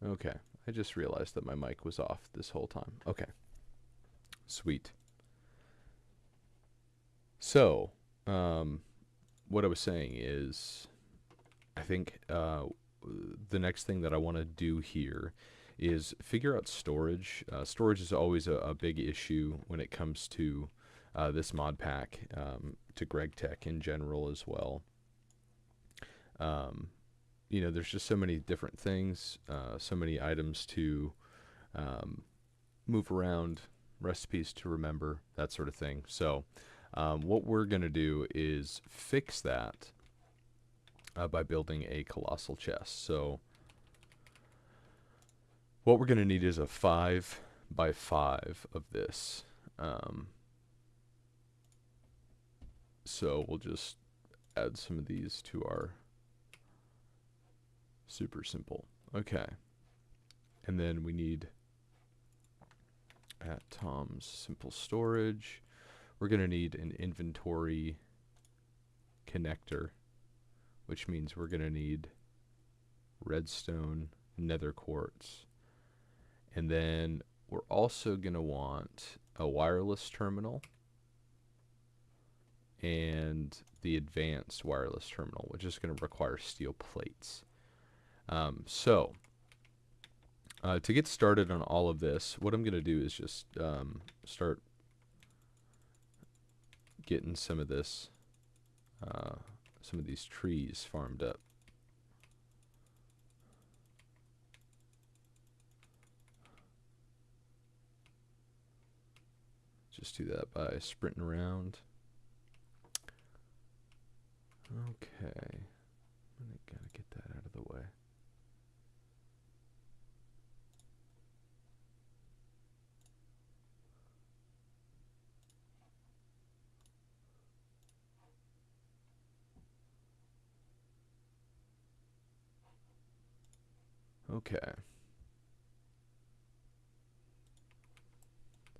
Okay. I just realized that my mic was off this whole time. Okay. Sweet. So, what I was saying is, I think the next thing that I want to do here is figure out storage. Storage is always a big issue when it comes to this mod pack, to GregTech in general as well. Um, there's just so many different things, so many items to um, move around, recipes to remember, that sort of thing. So, what we're going to do is fix that by building a colossal chest. So, what we're going to need is a 5 by 5 of this. Um, so, we'll just add some of these to our super simple. Okay. And then we need at Tom's simple storage, we're going to need an inventory connector, which means we're going to need redstone, nether quartz, and then we're also going to want a wireless terminal and the advanced wireless terminal, which is going to require steel plates. So to get started on all of this, what I'm going to do is just start getting some of this, some of these trees farmed up. Just do that by sprinting around. Okay. I gotta get that out of the way. Okay.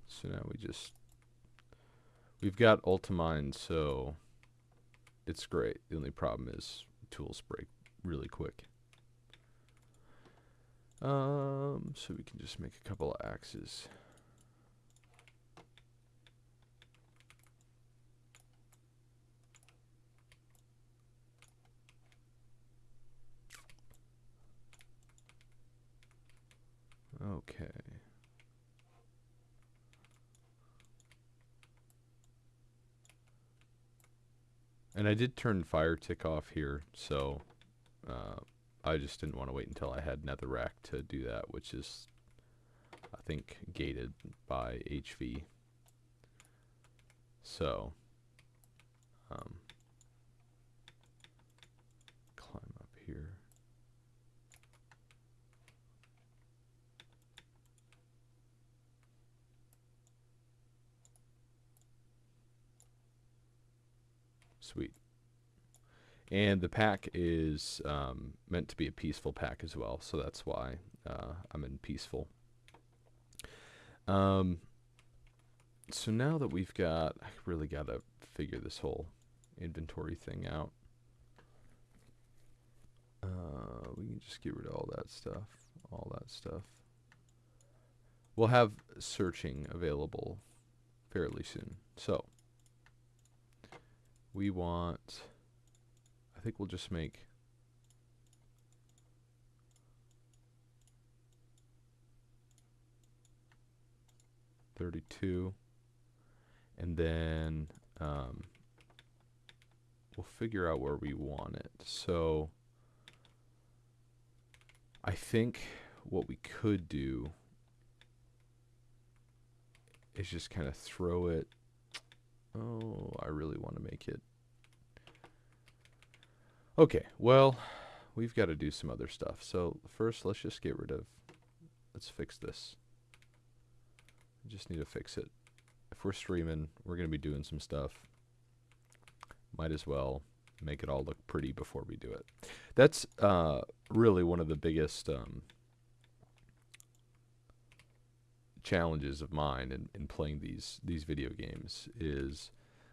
So now we've got Ultimine, so it's great. The only problem is tools break really quick. So we can just make a couple of axes. Okay. And I did turn fire tick off here, so I just didn't want to wait until I had netherrack to do that, which is, I think, gated by HV. So, climb up here. Sweet. And the pack is meant to be a peaceful pack as well, so that's why I'm in peaceful. So now that we've got, I really got to figure this whole inventory thing out. We can just get rid of all that stuff. We'll have searching available fairly soon. So, we want, I think we'll just make 32, and then we'll figure out where we want it. So I think what we could do is just kind of throw it. Oh, I really want to make it. Okay, well, we've got to do some other stuff. So first, let's just get rid of, let's fix this. I just need to fix it. If we're streaming, we're going to be doing some stuff. Might as well make it all look pretty before we do it. That's really one of the biggest challenges of mine in playing these video games is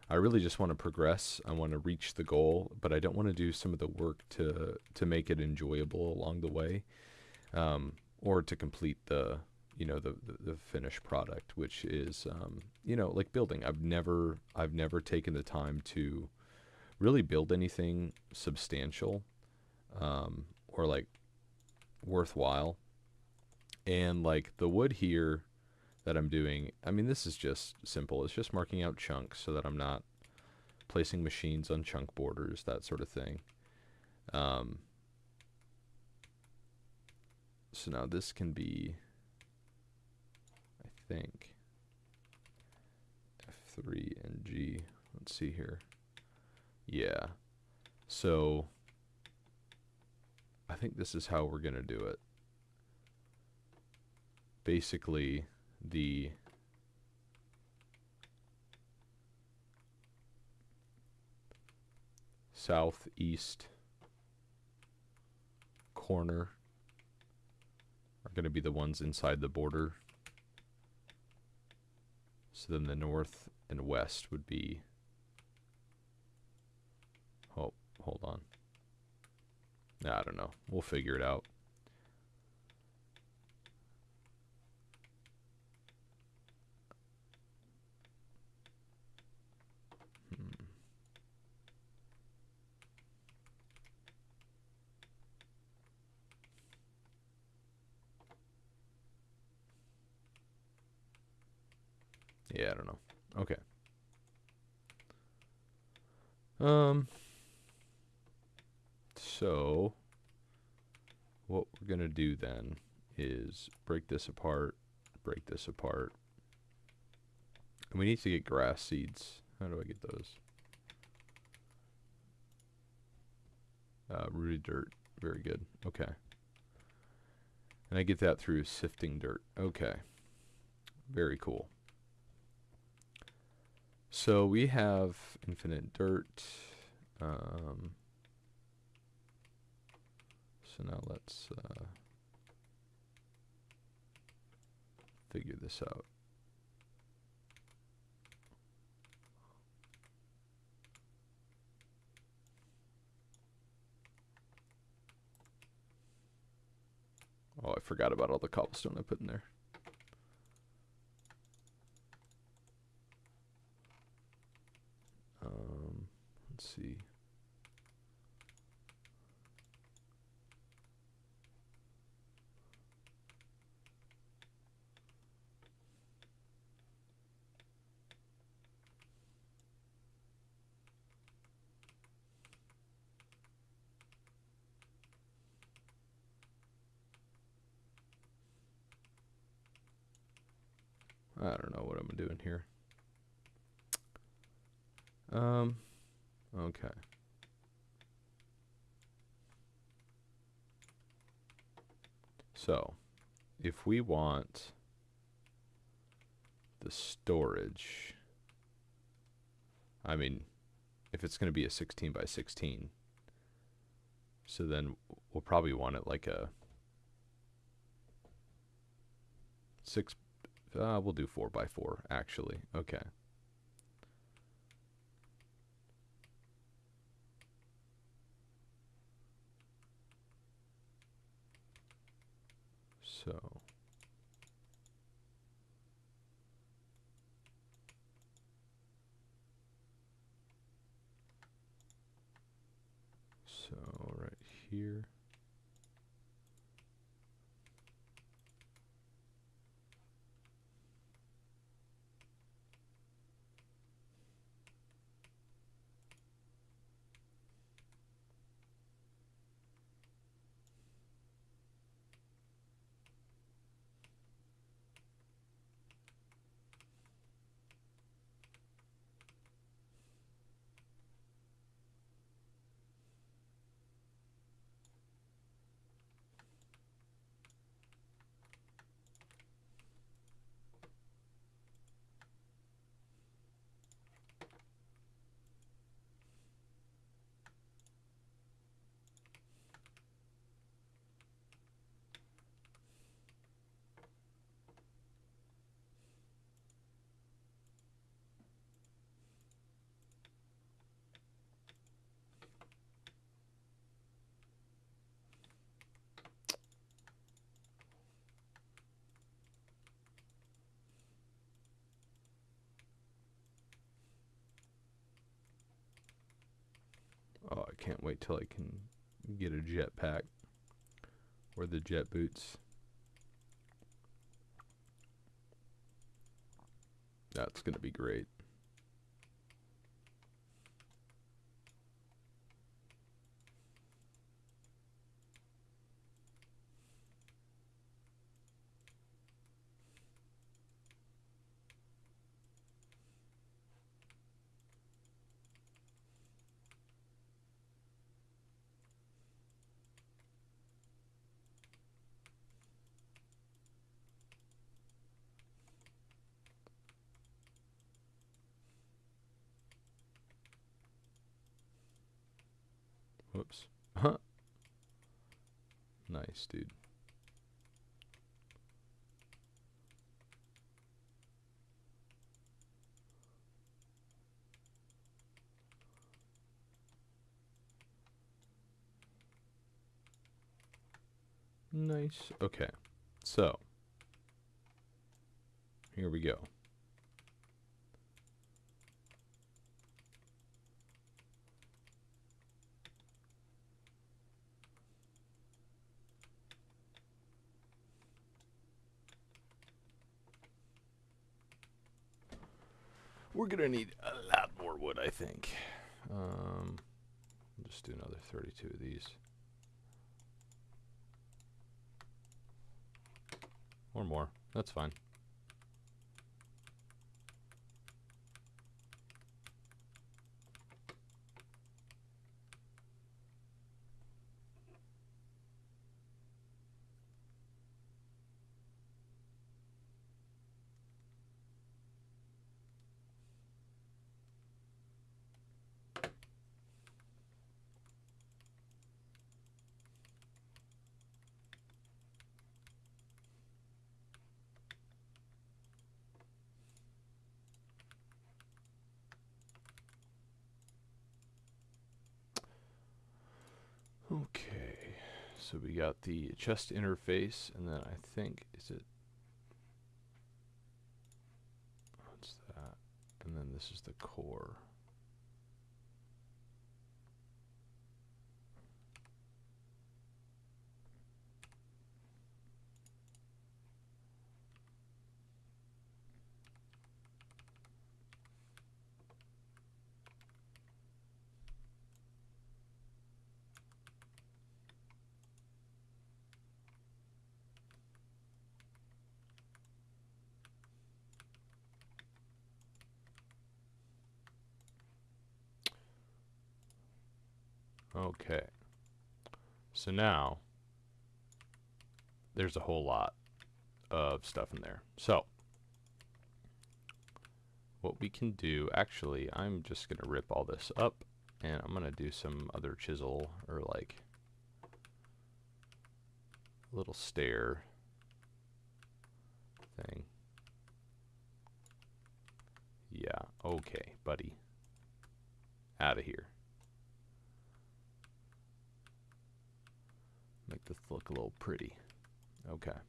I really just want to progress. I want to reach the goal, but I don't want to do some of the work to make it enjoyable along the way. or to complete the the finished product, which is like building. I've never taken the time to really build anything substantial, or like worthwhile. And like the wood here that I'm doing, I mean, this is just simple. It's just marking out chunks so that I'm not placing machines on chunk borders, that sort of thing. Um, so now this can be, I think, F3 and G. Let's see here. Yeah. So I think this is how we're going to do it. Basically, the southeast corner are going to be the ones inside the border. So then the north and west would be, oh, hold on. I don't know. We'll figure it out. Yeah, I don't know. Okay. So what we're going to do then is break this apart, and we need to get grass seeds. How do I get those? Rooted dirt. Very good. Okay. And I get that through sifting dirt. Okay. Very cool. So we have infinite dirt. So now let's figure this out. Oh, I forgot about all the cobblestone I put in there. Let's see. I don't know what I'm doing here. Okay. So, if we want the storage, I mean, if it's going to be a 16 by 16, so then we'll probably want it like a 6, we'll do 4 by 4 actually. Okay. So right here. can't wait till I can get a jetpack or the jet boots. That's gonna be great. Whoops. Huh. Nice, dude. Nice. Okay. So, here we go. We're gonna need a lot more wood, I think. I'll just do another 32 of these. Or more. That's fine. Okay, so we got the chest interface, and then I think, is it, what's that? And then this is the core. Okay, so now there's a whole lot of stuff in there. So what we can do, actually, I'm just gonna rip all this up, and I'm gonna do some other chisel, or like a little stair thing. Yeah, okay, buddy. Out of here. Make this look a little pretty. Okay.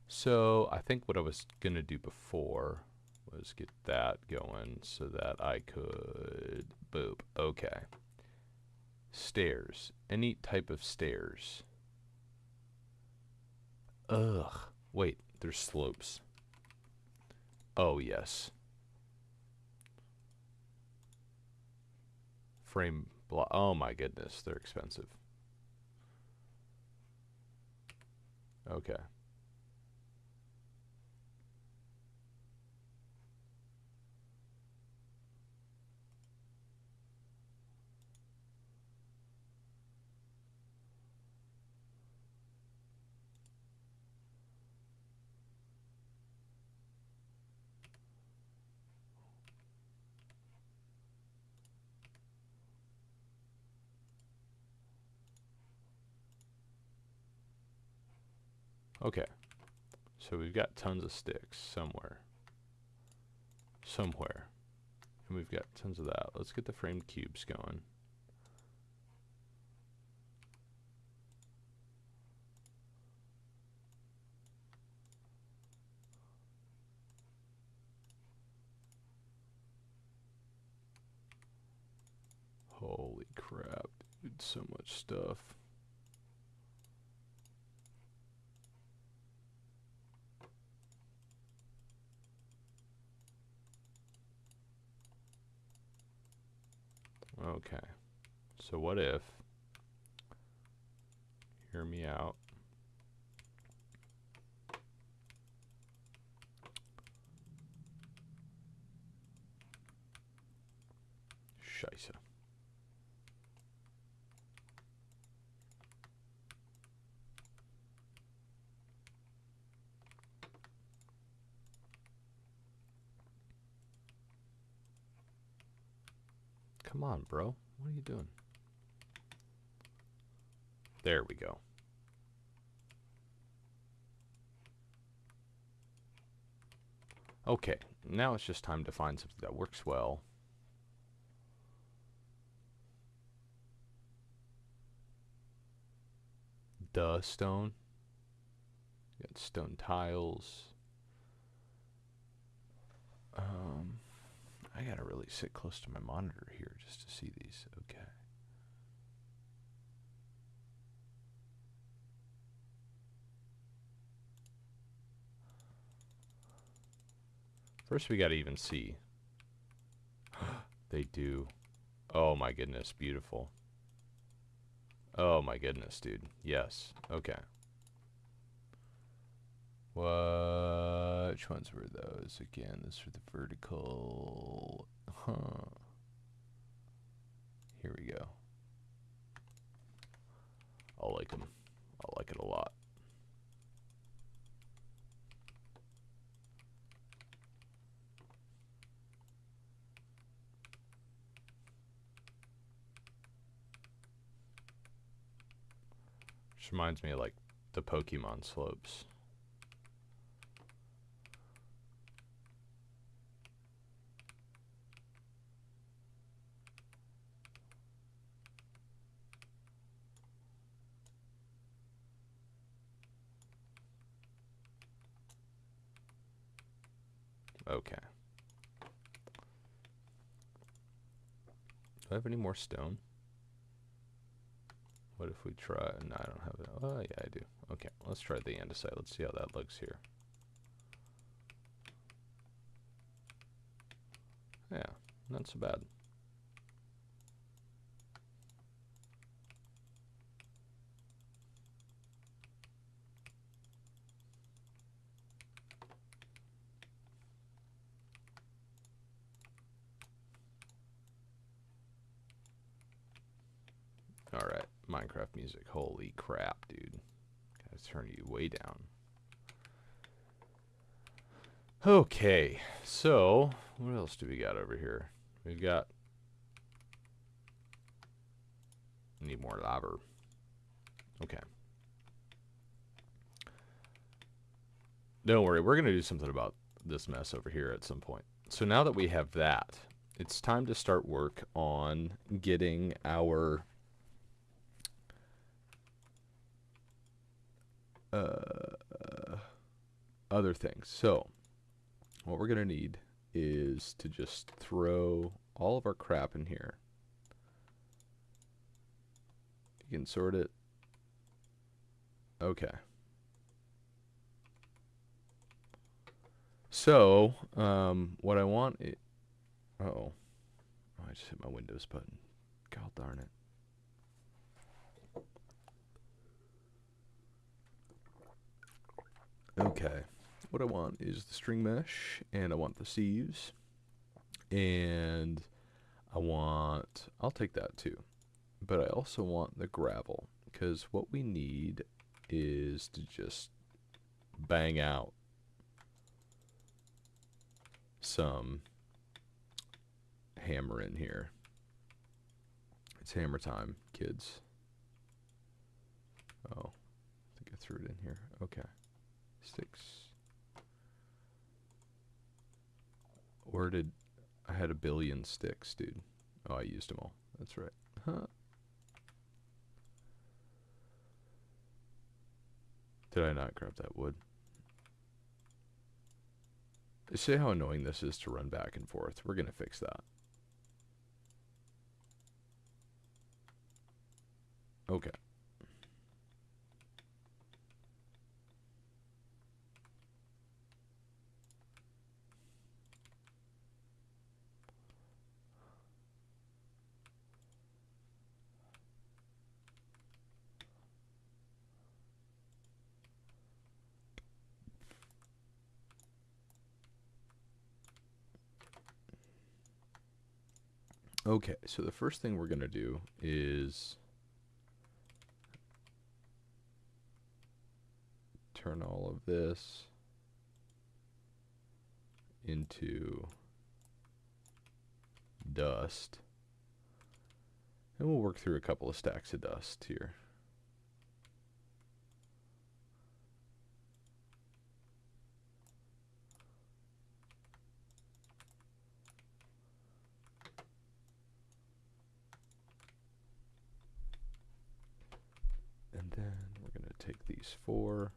So I think what I was gonna do before was get that going so that I could boop. Okay. Stairs. Any type of stairs. Ugh. Wait, there's slopes. Oh, yes. Frame block. Oh my goodness, they're expensive. Okay. Okay. So we've got tons of sticks somewhere. Somewhere. And we've got tons of that. Let's get the framed cubes going. Holy crap. crap, dude. So much stuff. Okay. So what if... Hear me out. Scheisse. Come on, bro. What are you doing? There we go. Okay, now it's just time to find something that works well. Duh, stone. Got stone tiles. I gotta really sit close to my monitor here just to see these. Okay. First we gotta even see. They do. Oh my goodness, beautiful. Oh my goodness, dude. Yes. Okay. Which ones were those again? Those were the vertical. Huh. Here we go. I'll like them. I'll like it a lot. Which reminds me of like the Pokemon slopes. Okay. Do I have any more stone? What if we try? No, I don't have it. Oh, yeah, I do. Okay, let's try the andesite. Let's see how that looks here. Yeah, not so bad. Alright, Minecraft music. Holy crap, dude. Gotta turn you way down. Okay, so what else do we got over here? We've got... Need more lava. Okay. Don't worry, we're going to do something about this mess over here at some point. So now that we have that, it's time to start work on getting our... other things. So, what we're going to need is to just throw all of our crap in here. You can sort it. Okay. So, what I want is... Uh-oh. Oh, I just hit my Windows button. God darn it. Okay. What I want is the string mesh, and I want the sieves, and I want... I'll take that too. But I also want the gravel, because what we need is to just bang out some hammer in here. It's hammer time, kids. Oh, I think I threw it in here. Okay. Sticks. Where did... I had 1 billion sticks, dude. Oh, I used them all. That's right. Huh. Did I not grab that wood? See how annoying this is to run back and forth. We're going to fix that. Okay. Okay, so the first thing we're going to do is turn all of this into dust. And we'll work through a couple of stacks of dust here. And then we're going to take these 4.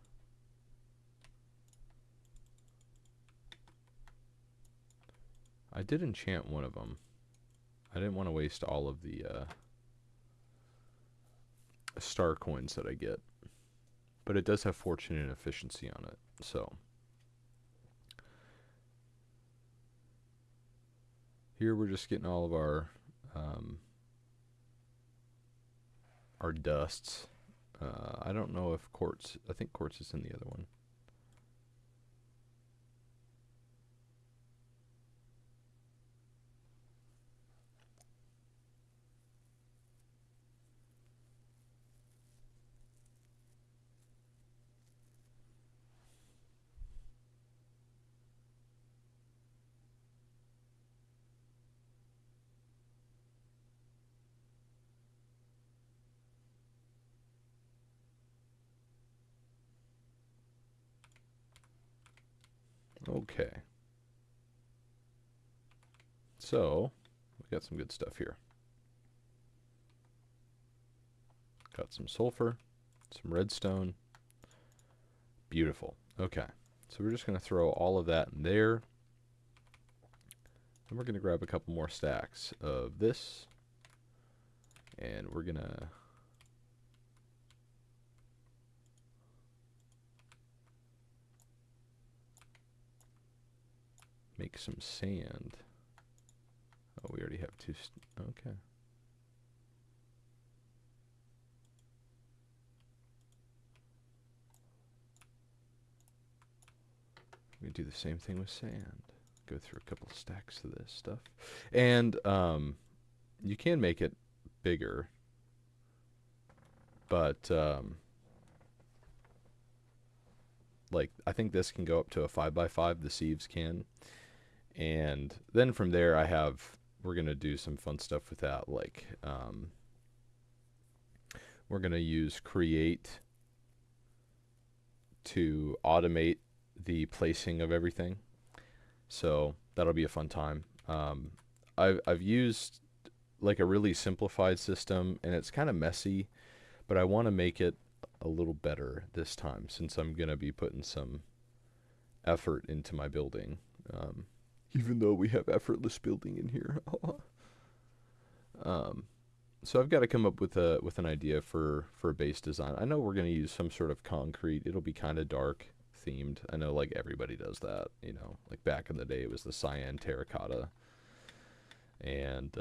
I did enchant one of them. I didn't want to waste all of the star coins that I get. But it does have fortune and efficiency on it. So here we're just getting all of our dusts. I don't know if quartz, I think quartz is in the other one. Okay. So, we got some good stuff here. Got some sulfur, some redstone. Beautiful. Okay. So we're just going to throw all of that in there. And we're going to grab a couple more stacks of this. And we're going to make some sand. Oh, we already have 2. Okay. We do the same thing with sand. Go through a couple stacks of this stuff. And you can make it bigger. But like I think this can go up to a 5x5, the sieves can. And then from there we're going to do some fun stuff with that, like we're going to use create to automate the placing of everything. So that'll be a fun time. I've used like a really simplified system, and it's kind of messy, but I want to make it a little better this time since I'm going to be putting some effort into my building. Even though we have effortless building in here. So I've got to come up with an idea for a base design. I know we're going to use some sort of concrete. It'll be kind of dark themed. I know like everybody does that, you know, like back in the day it was the cyan terracotta. And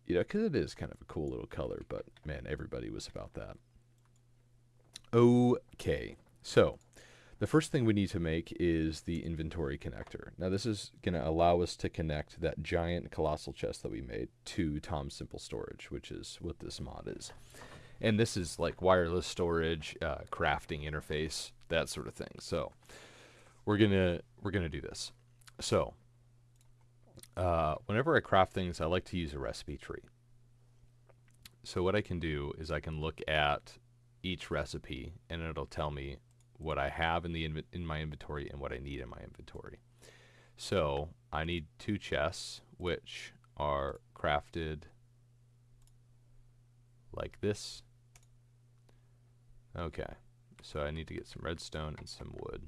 you know, because it is kind of a cool little color, but man, everybody was about that. Okay, so the first thing we need to make is the inventory connector. Now this is going to allow us to connect that giant colossal chest that we made to Tom's Simple Storage, which is what this mod is. And this is like wireless storage, crafting interface, that sort of thing. So we're gonna do this. So whenever I craft things, I like to use a recipe tree. So what I can do is I can look at each recipe, and it'll tell me what I have in my inventory and what I need in my inventory. So I need 2 chests, which are crafted like this. Okay, so I need to get some redstone and some wood.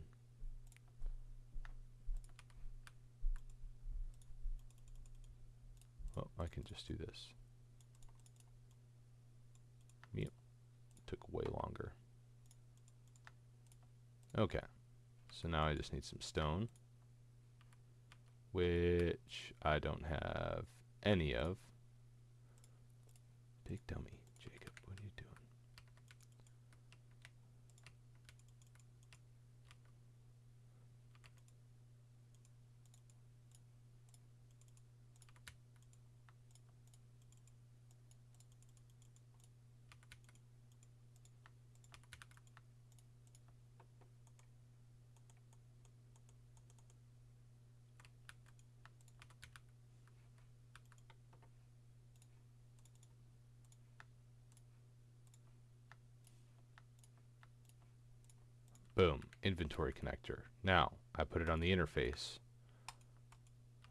Oh, I can just do this. Yep. longer. Okay. So now I just need some stone, which I don't have any of. Big dummy, Jacob, what are you doing? Boom, inventory connector. Now, I put it on the interface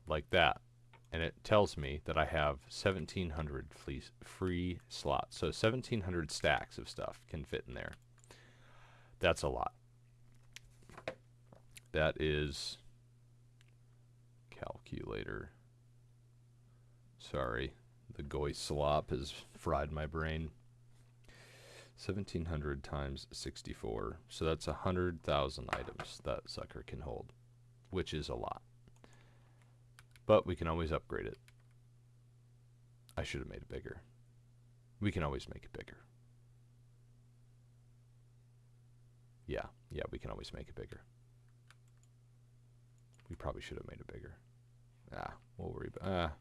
like that, and it tells me that I have 1,700 free slots. So 1,700 stacks of stuff can fit in there. That's a lot. That is calculator. Sorry, the Goy slop has fried my brain. 1,700 times 64. So that's 100,000 items that sucker can hold, which is a lot. But we can always upgrade it. I should have made it bigger. We can always make it bigger. Yeah, we can always make it bigger. We probably should have made it bigger. We'll worry about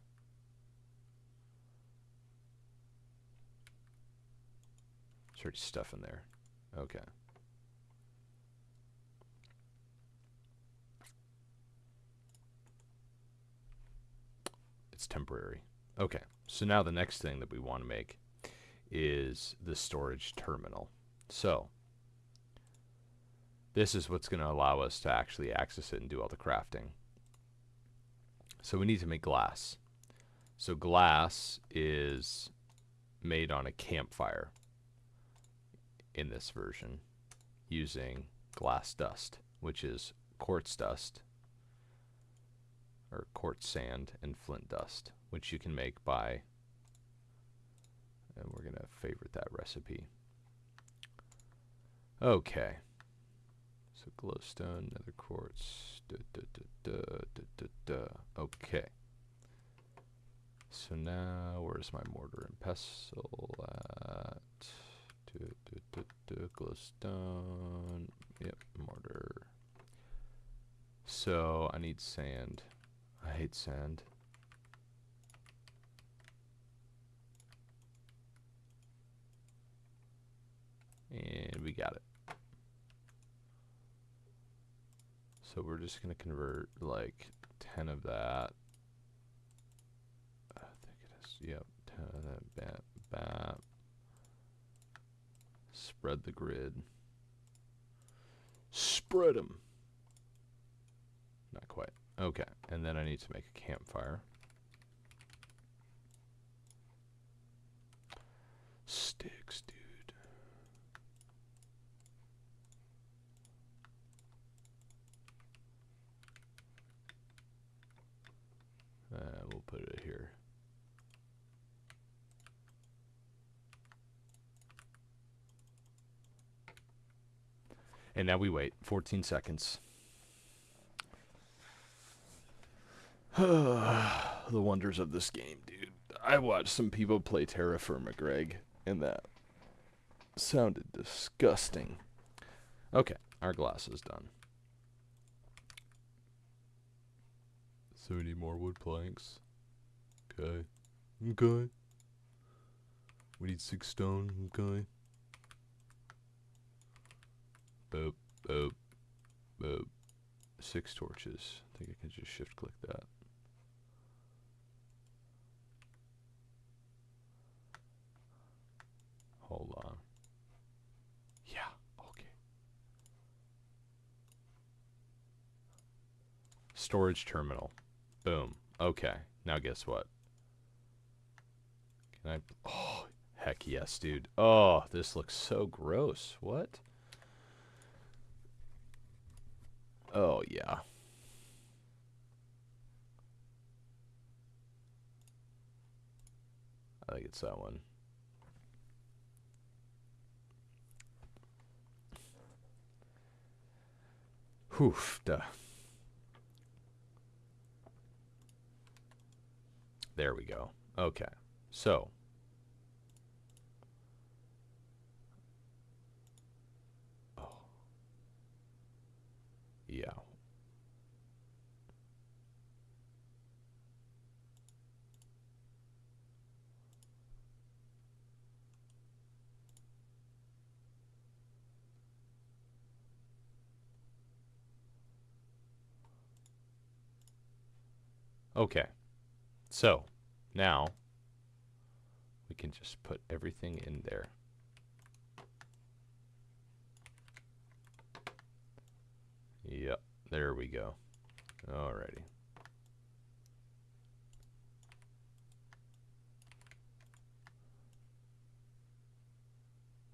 there's already stuff in there. Okay. It's temporary. Okay, so now the next thing that we want to make is the storage terminal. So this is what's going to allow us to actually access it and do all the crafting. So we need to make glass. So glass is made on a campfire in this version using glass dust, which is quartz dust, or quartz sand and flint dust, which you can make by, and we're going to favorite that recipe. Okay. So glowstone, nether quartz, okay. So now, where's my mortar and pestle at? Glowstone, yep, mortar. So I need sand. I hate sand. And we got it. So we're just going to convert like 10 of that. I think it is. Yep, 10 of that. Bap. Spread the grid. Spread them. Not quite. Okay, and then I need to make a campfire. Sticks, dude. We'll put it here. And now we wait 14 seconds. The wonders of this game, dude. I watched some people play Terra Firma, Greg, and that sounded disgusting. Okay, our glass is done. 30 more wood planks. Okay. Okay. We need 6 stone. Okay. Boop, boop, boop. 6 torches. I think I can just shift click that. Hold on. Yeah, okay. Storage terminal. Boom. Okay. Now guess what? Can I? Oh, heck yes, dude. Oh, this looks so gross. What? Oh, yeah. I think it's that one. Whew, duh. There we go. Okay. So, oh, yeah. Okay. So, now we can just put everything in there. Yep. There we go. Alrighty.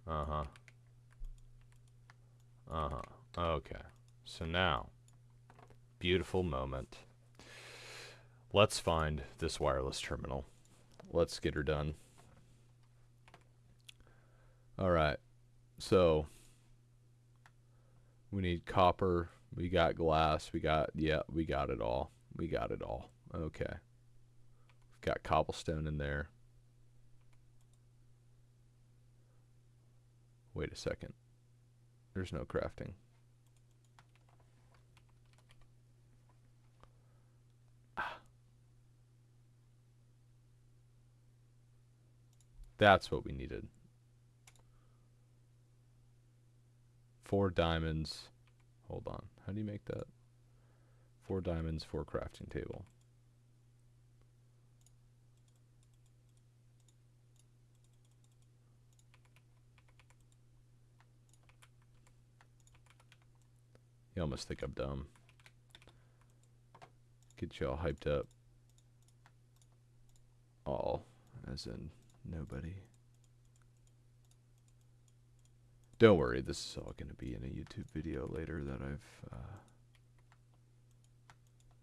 Uh-huh. Uh-huh. Okay. So now, beautiful moment. Let's find this wireless terminal. Let's get her done. Alright. So, we need copper. We got glass. We got it all. We got it all. Okay. We've got cobblestone in there. Wait a second. There's no crafting. That's what we needed. 4 diamonds. Hold on. How do you make that? 4 diamonds, 4 crafting table. You almost think I'm dumb. Get you all hyped up. All, as in nobody. Don't worry, this is all going to be in a YouTube video later that I've...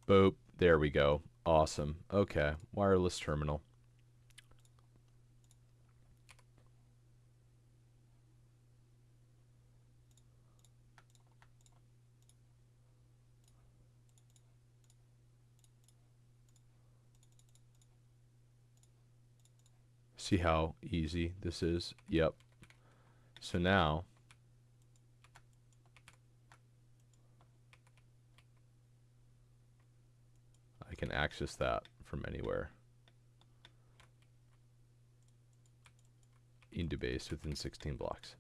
Boop. There we go. Awesome. Okay. Wireless terminal. See how easy this is? Yep. So now... I can access that from anywhere. Into base within 16 blocks.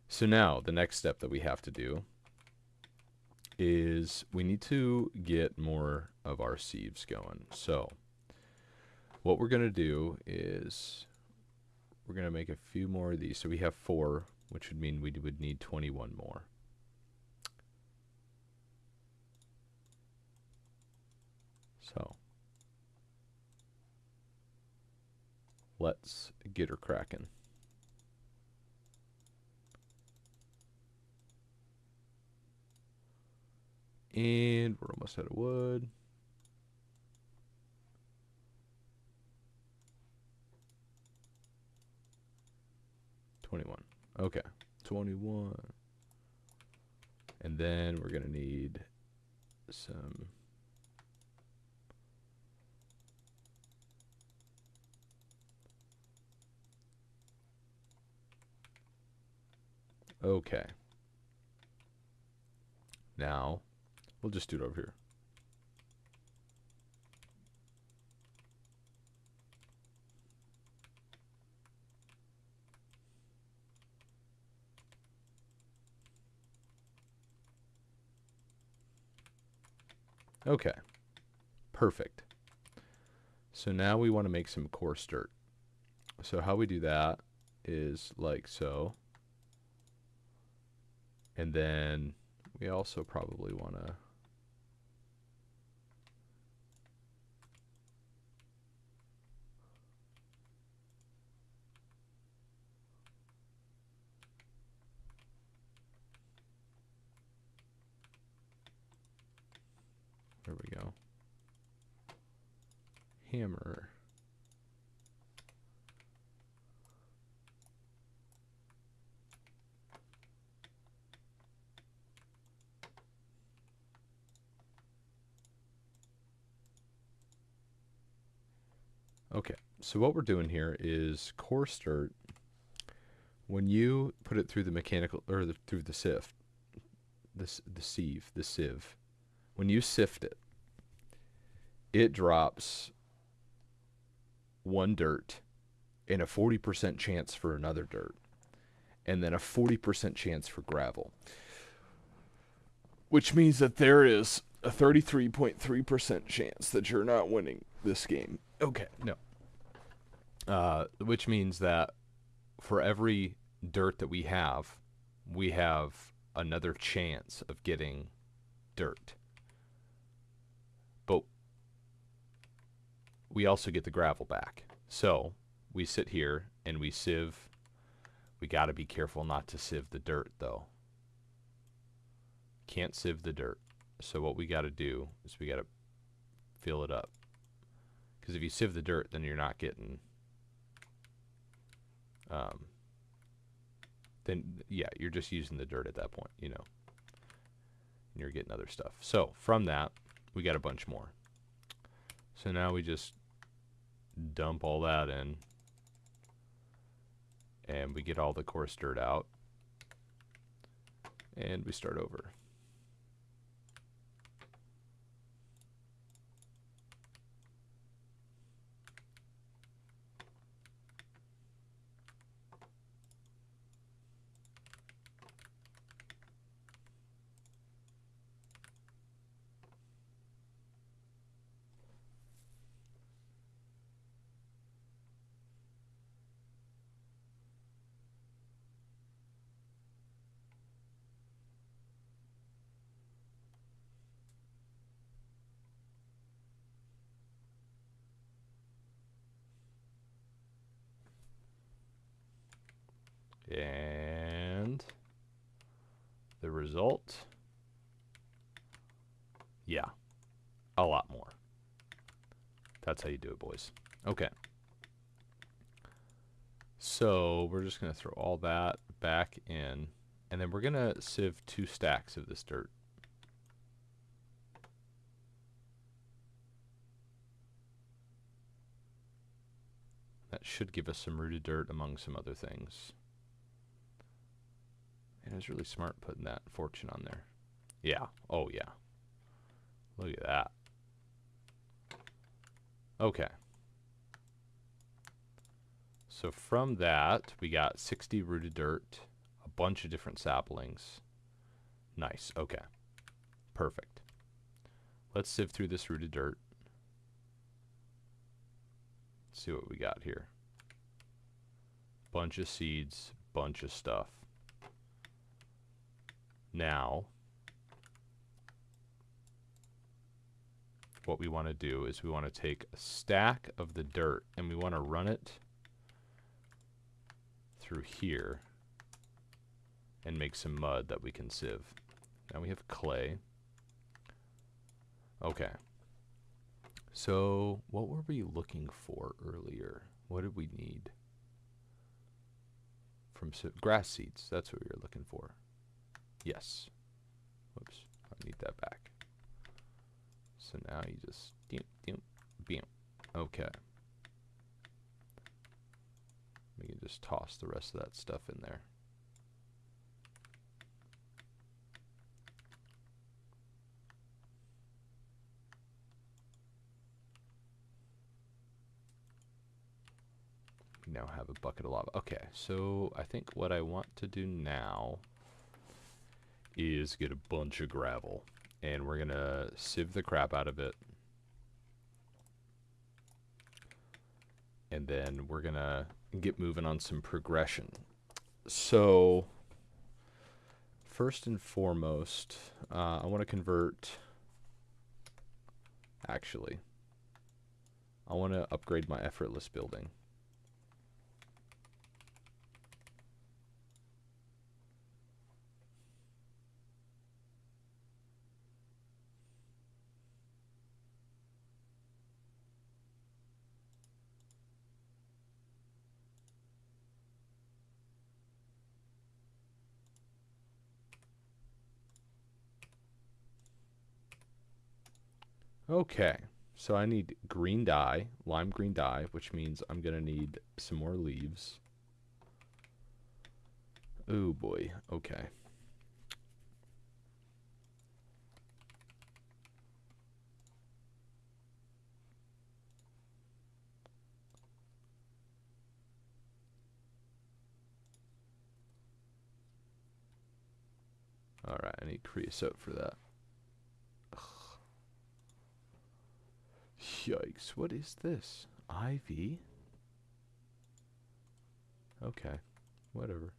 So now, the next step that we have to do is we need to get more of our sieves going. So, what we're going to do is we're going to make a few more of these. So we have 4, which would mean we would need 21 more. So, let's get her cracking. And we're almost out of wood. Okay, 21. And then we're going to need some... Okay. Now, we'll just do it over here. Okay. Perfect. So now we want to make some coarse dirt. So how we do that is like so. And then we also probably want to... There we go. Hammer. Okay, so what we're doing here is coarse dirt. When you put it through the mechanical, or through the sieve, the sieve, when you sift it, it drops one dirt and a 40% chance for another dirt, and then a 40% chance for gravel, which means that there is a 33.3% chance that you're not winning this game. Okay, no. Which means that for every dirt that we have another chance of getting dirt. But we also get the gravel back. So we sit here and we sieve. We got to be careful not to sieve the dirt, though. Can't sieve the dirt. So what we got to do is we got to fill it up. Because if you sieve the dirt, then you're not getting... then, yeah, you're just using the dirt at that point, you know. And you're getting other stuff. So from that, we got a bunch more. So now we just dump all that in. And we get all the coarse dirt out. And we start over. And the result, yeah, a lot more. That's how you do it, boys. Okay. So we're just going to throw all that back in, and then we're going to sieve 2 stacks of this dirt. That should give us some rooted dirt among some other things. And it was really smart putting that fortune on there. Yeah. Oh, yeah. Look at that. Okay. So from that, we got 60 rooted dirt, a bunch of different saplings. Nice. Okay. Perfect. Let's sieve through this rooted dirt. Let's see what we got here. Bunch of seeds, bunch of stuff. Now, what we want to do is we want to take a stack of the dirt and we want to run it through here and make some mud that we can sieve. Now we have clay. Okay. So what were we looking for earlier? What did we need? From grass seeds. That's what we were looking for. Yes. Whoops. I need that back. So now you just... Bam. Okay. We can just toss the rest of that stuff in there. We now have a bucket of lava. Okay, so I think what I want to do now is get a bunch of gravel. And we're going to sieve the crap out of it. And then we're going to get moving on some progression. So, first and foremost, I want to convert... Actually, I want to upgrade my effortless building. Okay, So I need green dye, lime green dye, which means I'm going to need some more leaves. Oh boy, okay. Alright, I need creosote for that. Ugh. Yikes, what is this? Ivy? Okay, whatever.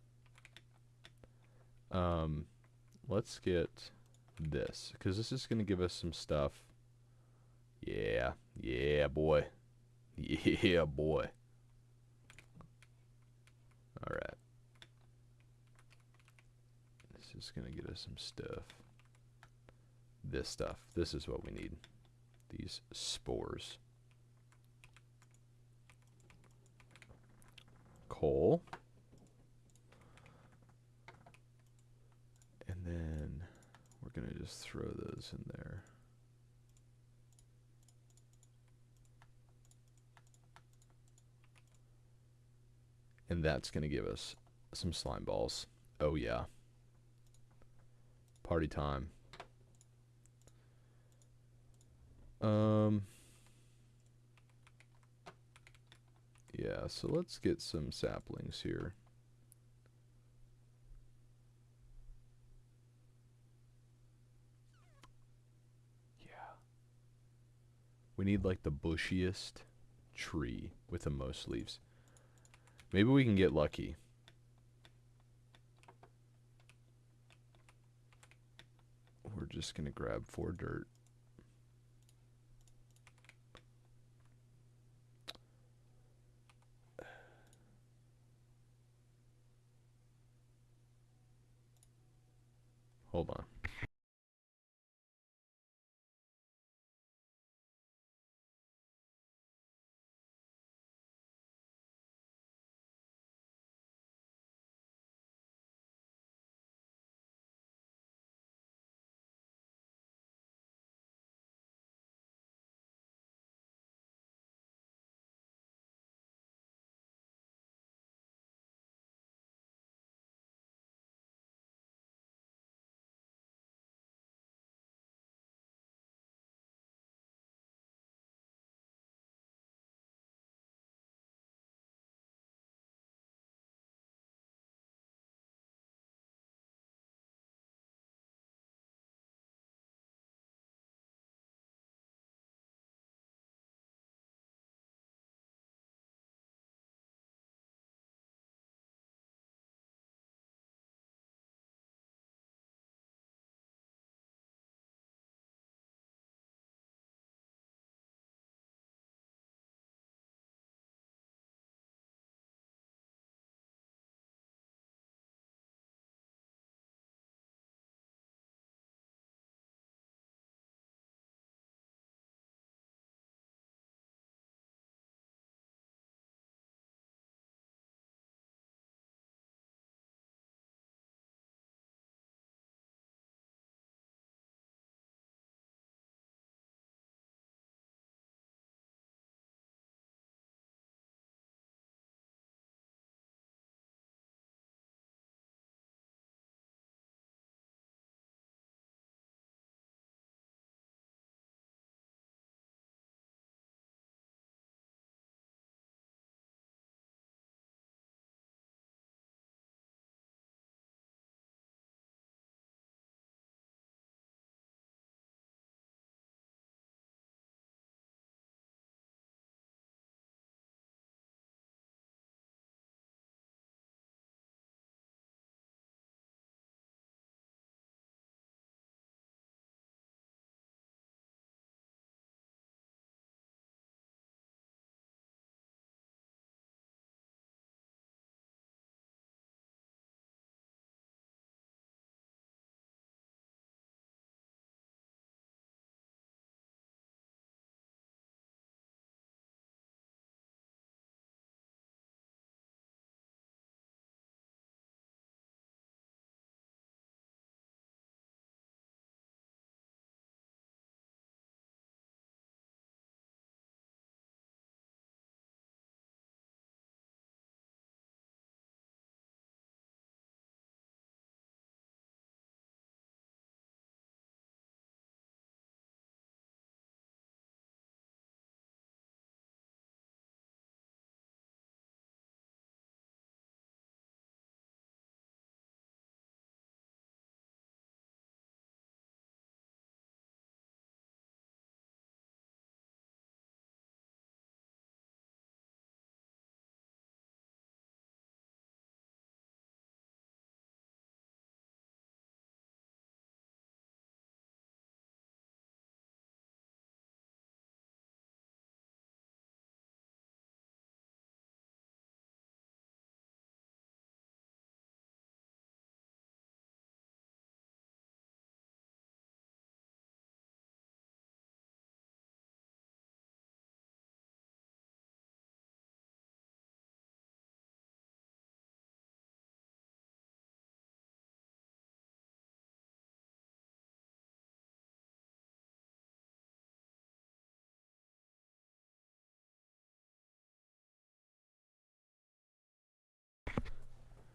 Let's get this, because this is going to give us some stuff. Yeah, yeah, boy. Yeah, boy. Alright. This is going to get us some stuff. This stuff. This is what we need. These spores. Coal. And then we're going to just throw those in there. And that's going to give us some slime balls. Oh, yeah. Party time. Yeah, so let's get some saplings here. Yeah. We need like the bushiest tree with the most leaves. Maybe we can get lucky. We're just going to grab 4 dirt. Hold on.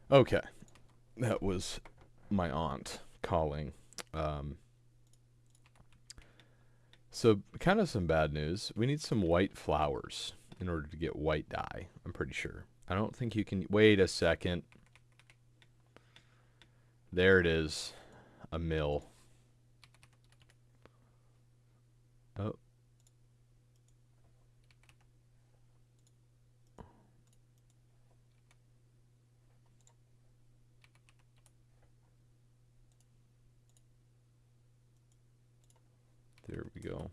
Okay, that was my aunt calling. Um, so kind of some bad news. We need some white flowers in order to get white dye. I'm pretty sure. I don't think you can. Wait a second. There it is. A mill. Oh, there we go.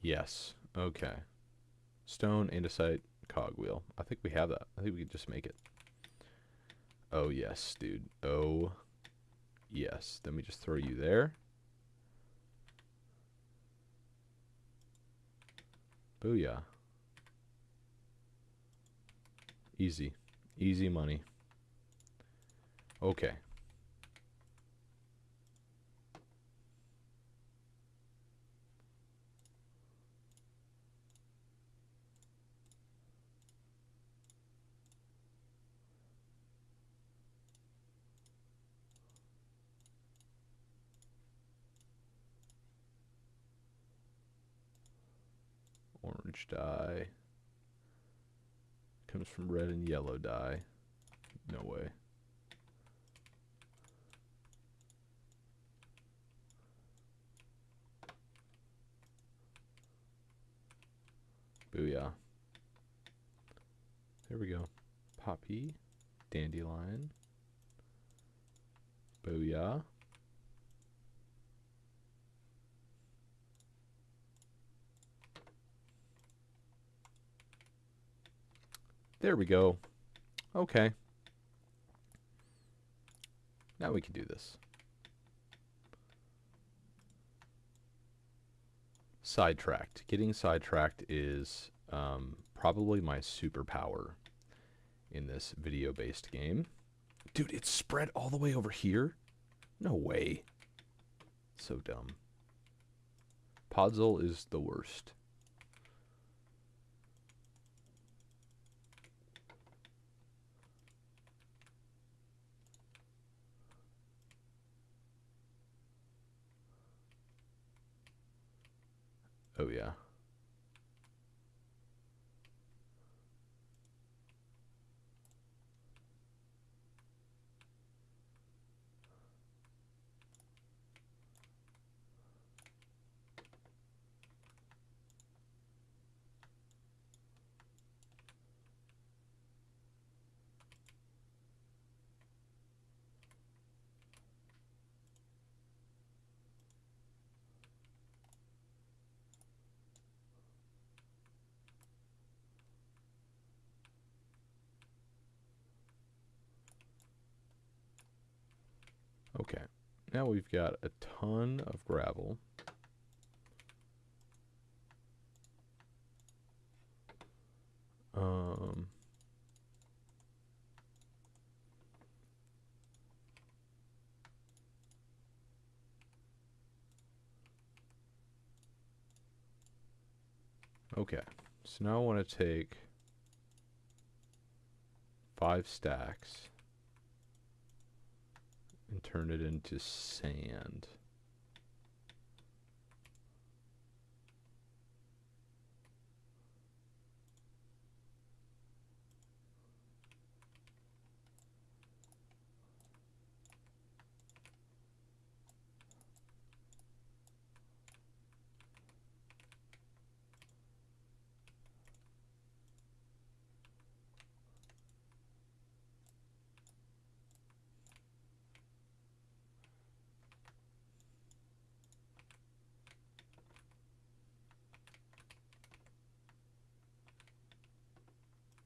Yes. Okay. Stone, andesite, cogwheel. I think we have that. I think we could just make it. Oh, yes, dude. Oh, yes. Then we just throw you there. Booyah. Easy. Easy money. Okay. Orange dye. Comes from red and yellow dye. No way. Booyah. There we go. Poppy. Dandelion. Booyah. There we go. Okay. Now we can do this. Sidetracked. Getting sidetracked is probably my superpower in this video-based game. Dude, it's spread all the way over here? No way. So dumb. Podzol is the worst. Oh, yeah. Okay. Now we've got a ton of gravel. Um, okay. So now I want to take 5 stacks and turn it into sand.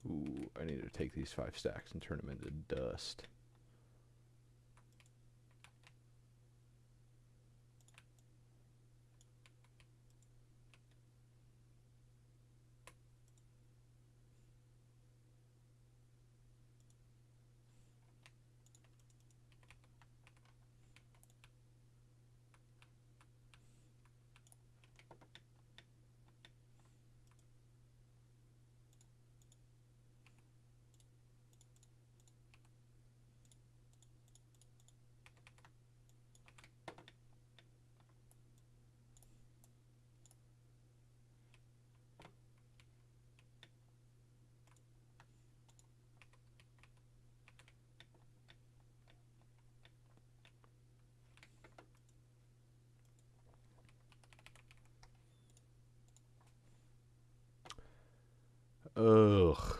Ooh, I need to take these 5 stacks and turn them into dust. Ugh.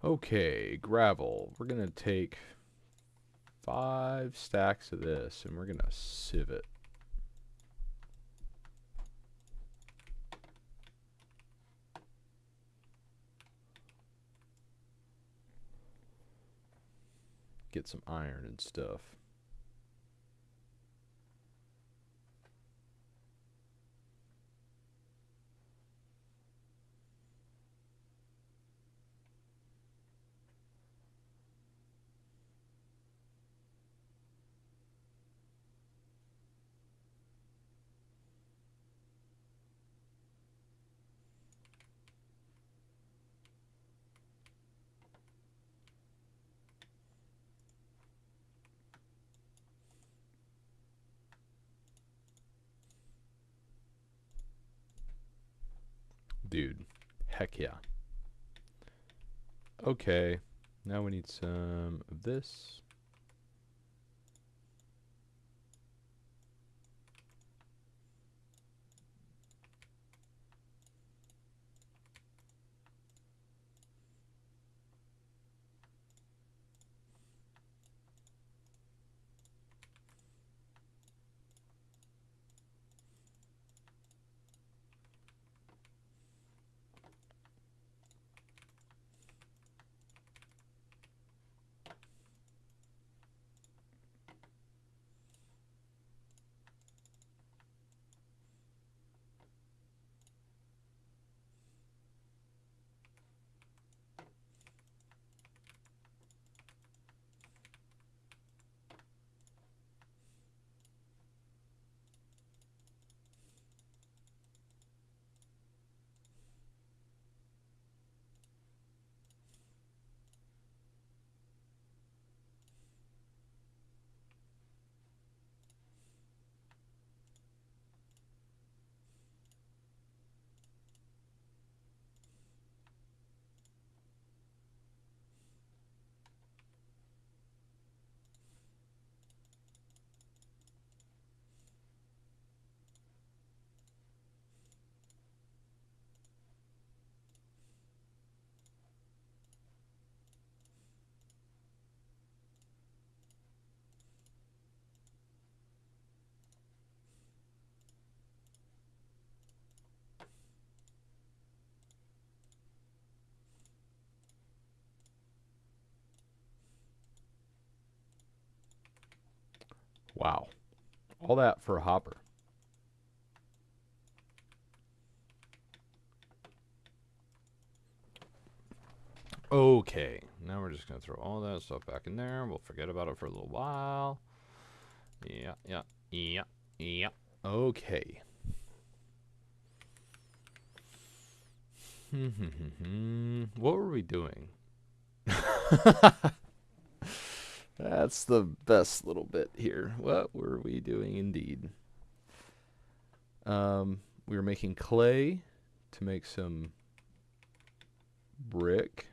Okay, gravel. We're gonna take 5 stacks of this and we're gonna sieve it. Get some iron and stuff. Dude, heck yeah. Okay, now we need some of this. Wow. All that for a hopper. Okay, now we're just gonna throw all that stuff back in there. We'll forget about it for a little while. Yeah, yeah, yeah, yeah. Okay. What were we doing? That's the best little bit here. What were we doing indeed? We were making clay to make some brick.